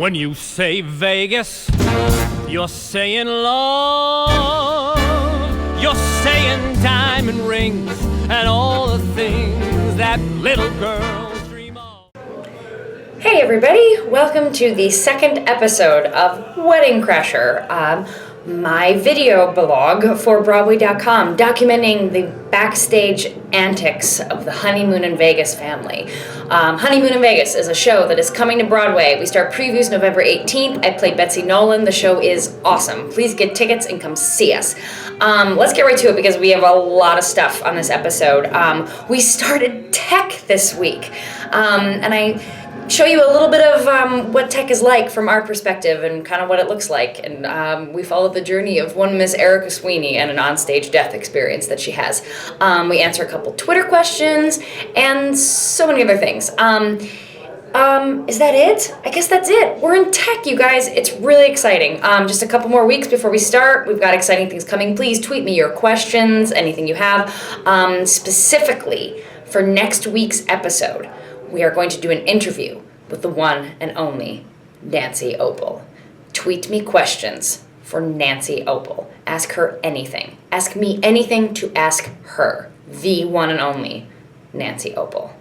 When you say Vegas, you're saying love. You're saying diamond rings and all the things that little girls dream of. Hey everybody, welcome to the second episode of Wedding Crasher, my video blog for Broadway.com, documenting the backstage antics of the Honeymoon in Vegas family. Honeymoon in Vegas is a show that is coming to Broadway. We start previews November 18th. I play Betsy Nolan. The show is awesome. Please get tickets and come see us. Let's get right to it because we have a lot of stuff on this episode. We started tech this week, and I show you a little bit of what tech is like from our perspective and kind of what it looks like. And we followed the journey of one Miss Erica Sweeney and an onstage death experience that she has. We answer a couple Twitter questions and so many other things. Is that it? I guess that's it. We're in tech, you guys. It's really exciting. Just a couple more weeks before we start. We've got exciting things coming. Please tweet me your questions, anything you have. Specifically for next week's episode, we are going to do an interview with the one and only Nancy Opel. Tweet me questions for Nancy Opel. Ask her anything. Ask me anything to ask her. The one and only Nancy Opel.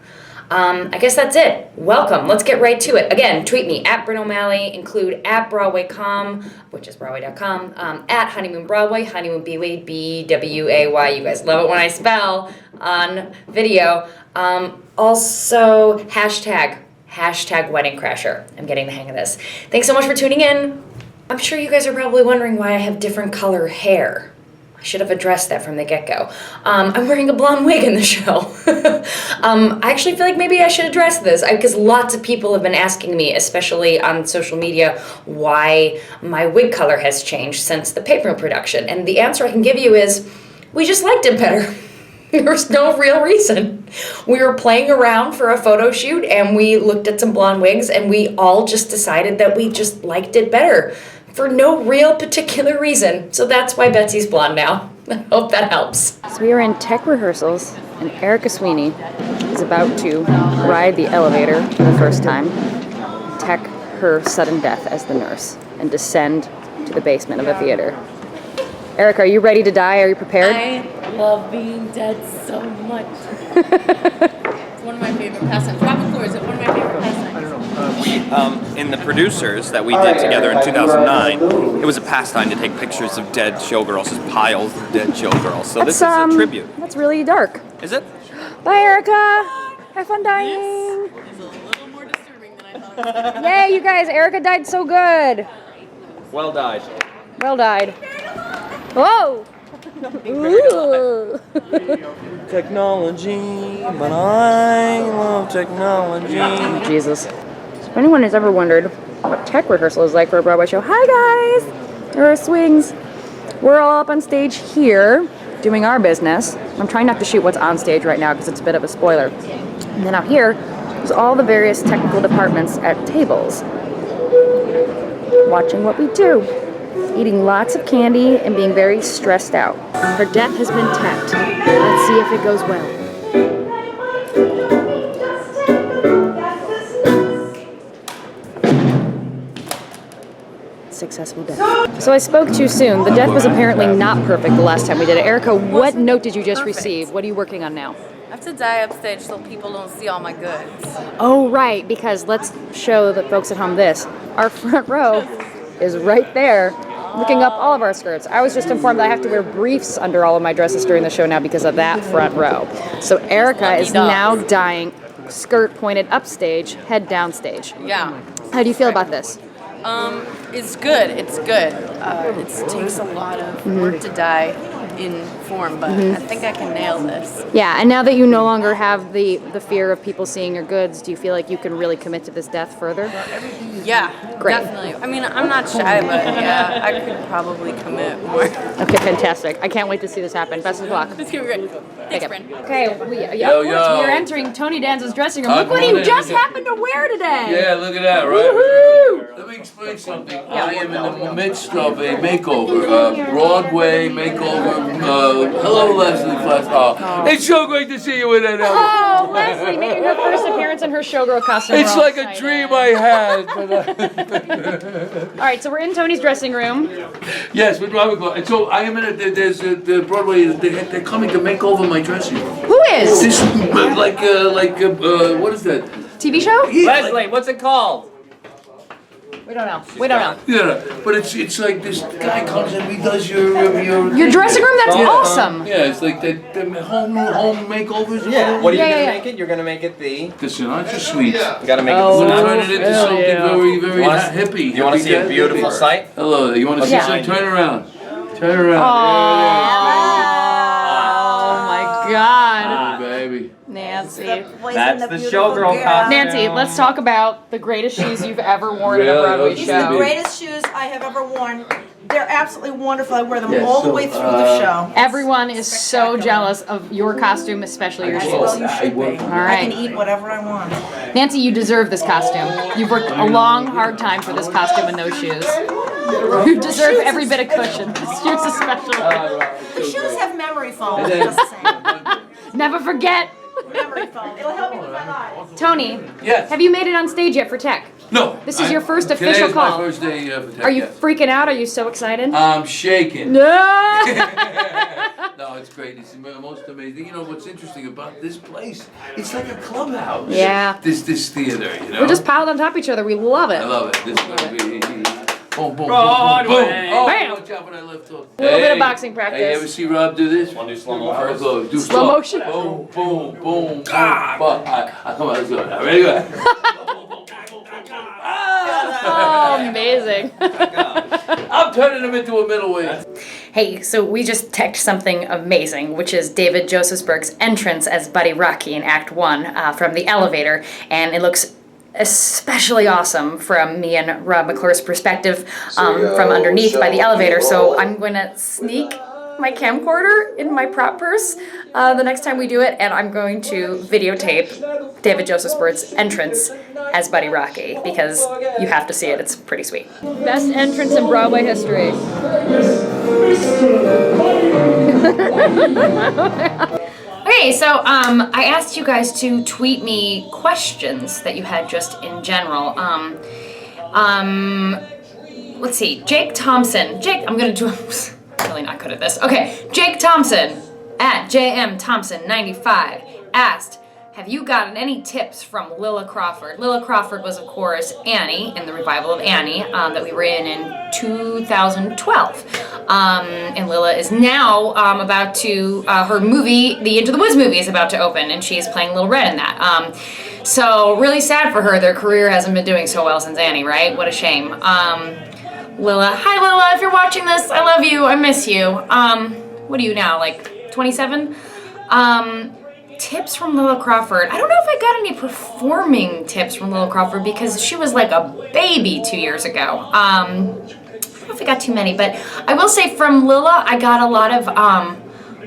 I guess that's it. Welcome. Let's get right to it. Again, tweet me at Brynn O'Malley. Include at Broadway.com, which is Broadway.com, at Honeymoon Broadway, Honeymoon B-W-A-Y. You guys love it when I spell on video. Also, hashtag Wedding Crasher. I'm getting the hang of this. Thanks so much for tuning in. I'm sure you guys are probably wondering why I have different color hair. I should have addressed that from the get-go. I'm wearing a blonde wig in the show. I actually feel like maybe I should address this because lots of people have been asking me, especially on social media, why my wig color has changed since the paper production. And the answer I can give you is, we just liked it better. There's no real reason. We were playing around for a photo shoot and we looked at some blonde wigs and we all just decided that we just liked it better for no real particular reason. So that's why Betsy's blonde now. I hope that helps. So we are in tech rehearsals and Erica Sweeney is about to ride the elevator for the first time, tech her sudden death as the nurse, and descend to the basement of a theater. Erica, are you ready to die? Are you prepared? I love being dead so much. It's one of my favorite pastimes. Robin Floor is one of my favorite pastimes. In the producers that we did together in 2009, it was a pastime to take pictures of dead showgirls, just piles of dead showgirls. So this is a tribute. That's really dark. Is it? Bye, Erica. Have fun dying. It's a little more disturbing than I thought it was going to be. Yay, you guys. Erica died so good. Well died. Well died. Whoa! Ooh. Technology, but I love technology. Jesus. If anyone has ever wondered what tech rehearsal is like for a Broadway show, hi guys! There are swings. We're all up on stage here doing our business. I'm trying not to shoot what's on stage right now because it's a bit of a spoiler. And then out here, there's all the various technical departments at tables, watching what we do. Eating lots of candy and being very stressed out. Her death has been teched. Let's see if it goes well. Successful death. So I spoke too soon. The death was apparently not perfect the last time we did it. Erica, what note did you just receive? What are you working on now? I have to die upstage so people don't see all my goods. Oh, right, because let's show the folks at home this. Our front row is right there, looking up all of our skirts. I was just informed that I have to wear briefs under all of my dresses during the show now because of that front row. So Erica is now dying, skirt pointed upstage, head downstage. Yeah. How do you feel about this? It's good. It's good. It takes a lot of work to die in form, but I think I can nail this. Yeah, and now that you no longer have the fear of people seeing your goods, do you feel like you can really commit to this death further? Yeah, Great. definitely. I mean, I'm not shy, but yeah, I could probably commit more. Okay, fantastic. I can't wait to see this happen. Best of luck. It's gonna be great. Thanks, Brynn. Okay, of course, we are entering Tony Danza's dressing room. Look what he just happened to wear today. Yeah, look at that, right? Woohoo! Let me explain something. I am in the midst of a makeover, Broadway makeover. Hello, Leslie Fletcher. Oh, it's so great to see you in that. Oh, Leslie making her first appearance in her showgirl costume. It's We're all like a excited. dream I had. But, All right, so we're in Tony's dressing room. yes, with Robert Clark. And so I am in there's the Broadway, they're coming to make over my dressing room. Who is? This, what is that? TV show? Leslie, what's it called? We don't know. We don't know. Yeah, but it's like this guy comes and redoes your dressing room? That's awesome. Yeah, it's like the home makeovers. Yeah. What are you Yeah, gonna yeah, make it? You're gonna make it the. Listen, aren't you sweet? You gotta make Oh. it. We'll turn it into something very, very hippie. You want to see a beautiful hippie. sight? Hello, you want to see Yeah. something? Turn around. Turn around. Oh my God. Oh, baby. Nancy. That's the showgirl costume. Nancy, let's talk about the greatest shoes you've ever worn in a Really? Broadway Those These are the show. greatest shoes I have ever worn. They're absolutely wonderful. I wear them Yeah, all the so, way through the show. Everyone is so jealous of your costume, especially your Well, shoes. you should be. All I right. can eat whatever I want. Nancy, you deserve this costume. You've worked a long, hard time for this costume and those shoes. You deserve every bit of cushion. This shoes especially. The shoes have memory foam. Just saying. Never forget. Memory foam. It'll help me with my eyes. Tony, Yes. have you made it on stage yet for tech? No. This is your first official Today is call. my first day for tech. Are you yes. freaking out? Are you so excited? I'm shaking. No! No, it's great. It's the most amazing. You know what's interesting about this place? It's like a clubhouse. Yeah. This theater, you know. We're just piled on top of each other. We love I it. love it. This is gonna be boom, boom, boom, boom, boom. Broadway. Oh, Bam. watch out when I left off. A little bit of boxing Hey, you practice. ever see Rob do this? Want to do slow mo Alright, first? go. Do Slow motion. Boom, boom, boom, boom. Come on, let's go. Now, ready, go. Oh, amazing. I'm turning him into a middleweight. Hey, so we just teched something amazing, which is David Josephsberg's entrance as Buddy Rocky in Act 1 from the elevator, and it looks especially awesome from me and Rob McClure's perspective from underneath by the elevator, so I'm going to sneak my camcorder in my prop purse the next time we do it, and I'm going to videotape David Josephsberg's entrance as Buddy Rocky, because you have to see it. It's pretty sweet. Best entrance in Broadway history. Okay, so I asked you guys to tweet me questions that you had just in general. Let's see, Jake Thompson. Jake, I'm gonna do. I'm really not good at this. Okay, Jake Thompson at JMThompson95 asked, have you gotten any tips from Lilla Crawford? Lilla Crawford was, of course, Annie in the revival of Annie that we were in 2012. And Lilla is now about to, her movie, the Into the Woods movie is about to open, and she is playing Little Red in that. So really sad for her. Their career hasn't been doing so well since Annie, right? What a shame. Lilla, hi Lilla, if you're watching this, I love you, I miss you. What are you now, like 27? Tips from Lilla Crawford. I don't know if I got any performing tips from Lilla Crawford because she was like a baby 2 years ago. I don't know if I got too many, but I will say from Lilla, I got a lot of,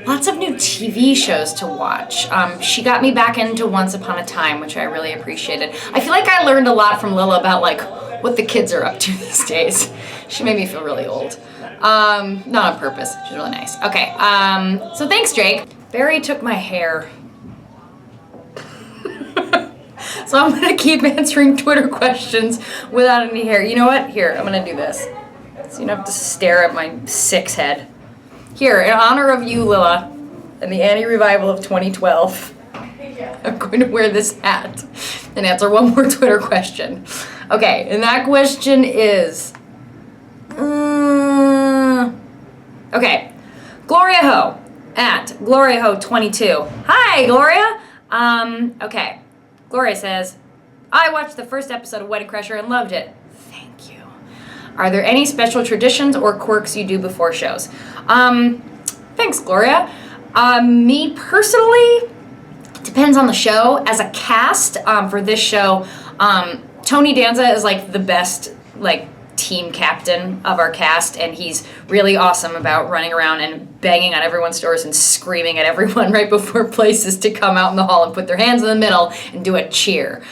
lots of new TV shows to watch. She got me back into Once Upon a Time, which I really appreciated. I feel like I learned a lot from Lilla about like what the kids are up to these days. She made me feel really old. Not on purpose, she's really nice. Okay, so thanks Jake. Barry took my hair. So I'm gonna keep answering Twitter questions without any hair. You know what? Here, I'm gonna do this. So you don't have to stare at my 6 head. Here, in honor of you, Lilla, and the Annie revival of 2012, I'm going to wear this hat and answer one more Twitter question. Okay, and that question is, okay, Gloria Ho at GloriaHo22. Hi, Gloria. Okay. Gloria says, I watched the first episode of Wedding Crasher and loved it. Thank you. Are there any special traditions or quirks you do before shows? Thanks, Gloria. Me personally, depends on the show. As a cast, for this show, Tony Danza is like the best, like, team captain of our cast, and he's really awesome about running around and banging on everyone's doors and screaming at everyone right before places to come out in the hall and put their hands in the middle and do a cheer,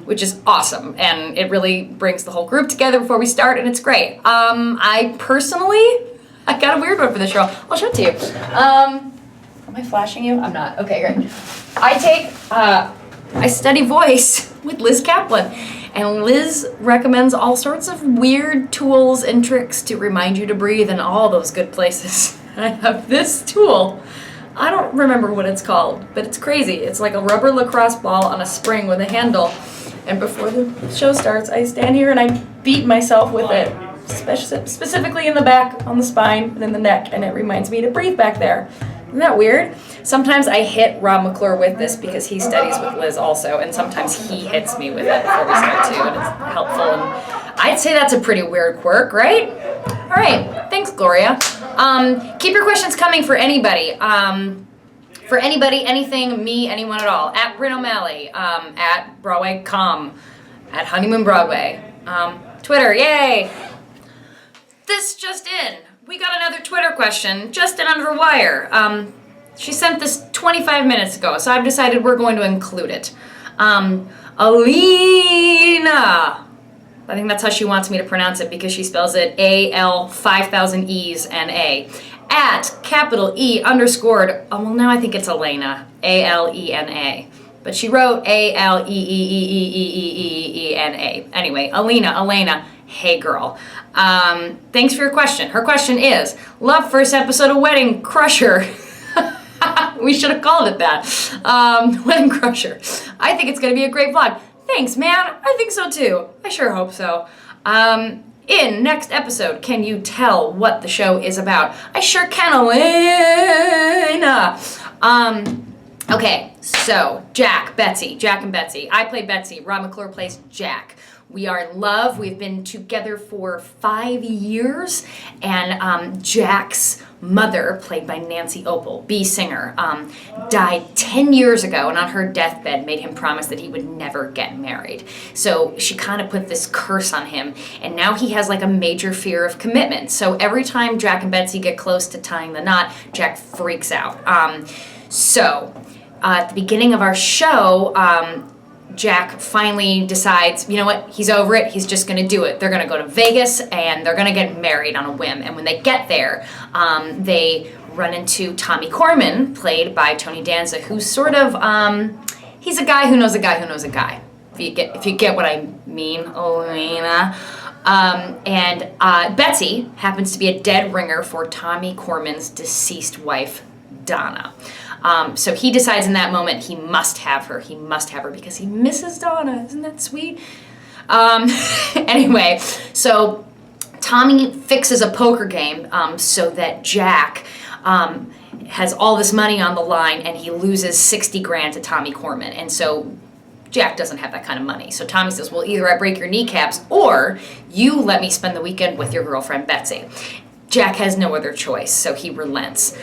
which is awesome, and it really brings the whole group together before we start, and it's great. I personally, I got a weird one for this show. I'll show it to you. Am I flashing you? I'm not. Okay, great. I study voice with Liz Kaplan. And Liz recommends all sorts of weird tools and tricks to remind you to breathe in all those good places. I have this tool. I don't remember what it's called, but it's crazy. It's like a rubber lacrosse ball on a spring with a handle. And before the show starts, I stand here and I beat myself with it, specifically in the back, on the spine, and in the neck, and it reminds me to breathe back there. Isn't that weird? Sometimes I hit Rob McClure with this because he studies with Liz also, and sometimes he hits me with it before we start too, and it's helpful. And I'd say that's a pretty weird quirk, right? All right, thanks, Gloria. Keep your questions coming for anybody. For anybody, anything, me, anyone at all. At Brynn O'Malley, at Broadway.com, at Honeymoon Broadway. Twitter, yay! This just in. We got another Twitter question, just in under the wire. She sent this 25 minutes ago, so I've decided we're going to include it. Alina. I think that's how she wants me to pronounce it because she spells it A-L 5,000 E's and A. At capital E underscored, well now I think it's Elena, A-L-E-N-A. But she wrote A-L-E-E-E-E-E-E-E-N-A. Anyway, Elena, hey girl. Thanks for your question. Her question is, love first episode of Wedding Crusher. We should have called it that. Wedding Crusher. I think it's going to be a great vlog. Thanks, man. I think so too. I sure hope so. In next episode, can you tell what the show is about? I sure can, Elena. Okay, so Jack and Betsy. I play Betsy. Rob McClure plays Jack. We are in love. We've been together for 5 years. And Jack's mother, played by Nancy Opel, B singer, died 10 years ago, and on her deathbed made him promise that he would never get married. So she kind of put this curse on him, and now he has like a major fear of commitment. So every time Jack and Betsy get close to tying the knot, Jack freaks out. At the beginning of our show, Jack finally decides, you know what, he's over it, he's just gonna do it. They're gonna go to Vegas and they're gonna get married on a whim. And when they get there, they run into Tommy Corman, played by Tony Danza, who's sort of, he's a guy who knows a guy who knows a guy. If you get what I mean, Elena. Betsy happens to be a dead ringer for Tommy Corman's deceased wife, Donna. So he decides in that moment he must have her. He must have her because he misses Donna. Isn't that sweet? Anyway, so Tommy fixes a poker game so that Jack has all this money on the line and he loses 60 grand to Tommy Corman. And so Jack doesn't have that kind of money. So Tommy says, well, either I break your kneecaps or you let me spend the weekend with your girlfriend, Betsy. Jack has no other choice, so he relents.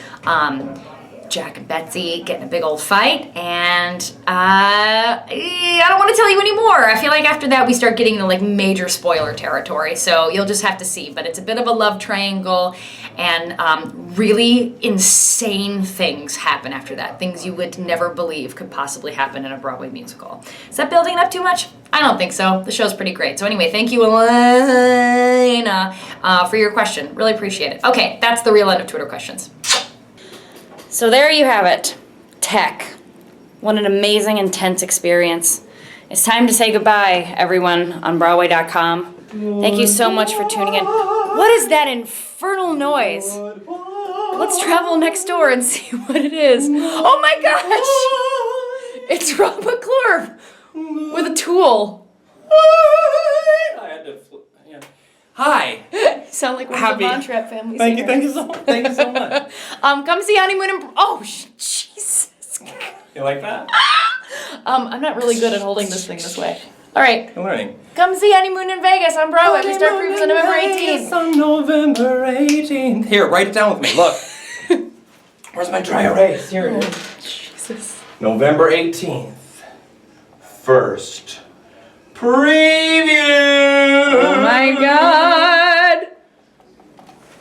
Jack and Betsy get in a big old fight, and I don't want to tell you anymore. I feel like after that we start getting into like major spoiler territory, so you'll just have to see. But it's a bit of a love triangle, and really insane things happen after that. Things you would never believe could possibly happen in a Broadway musical. Is that building it up too much? I don't think so. The show's pretty great. So anyway, thank you, Elena, for your question. Really appreciate it. Okay, that's the real end of Twitter questions. So there you have it. Tech. What an amazing, intense experience. It's time to say goodbye, everyone, on Broadway.com. Thank you so much for tuning in. What is that infernal noise? Let's travel next door and see what it is. Oh my gosh! It's Rob McClure with a tool. I had to yeah. Hi. Sound like one of the Von Trapp family Thank you singers. so much. Come see Honeymoon and... Oh, Jesus. You like that? I'm not really good at holding this thing this way. All right. I'm learning. Come see Honeymoon in Vegas on Broadway. We start previews on November 18th. On November 18th. Here, write it down with me. Look. Where's my dry erase? Here it is. Jesus. November 18th. First preview. Oh my God.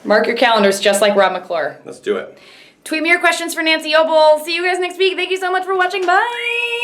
Mark your calendars just like Rob McClure. Let's do it. Tweet me your questions for Nancy Opel. See you guys next week. Thank you so much for watching. Bye.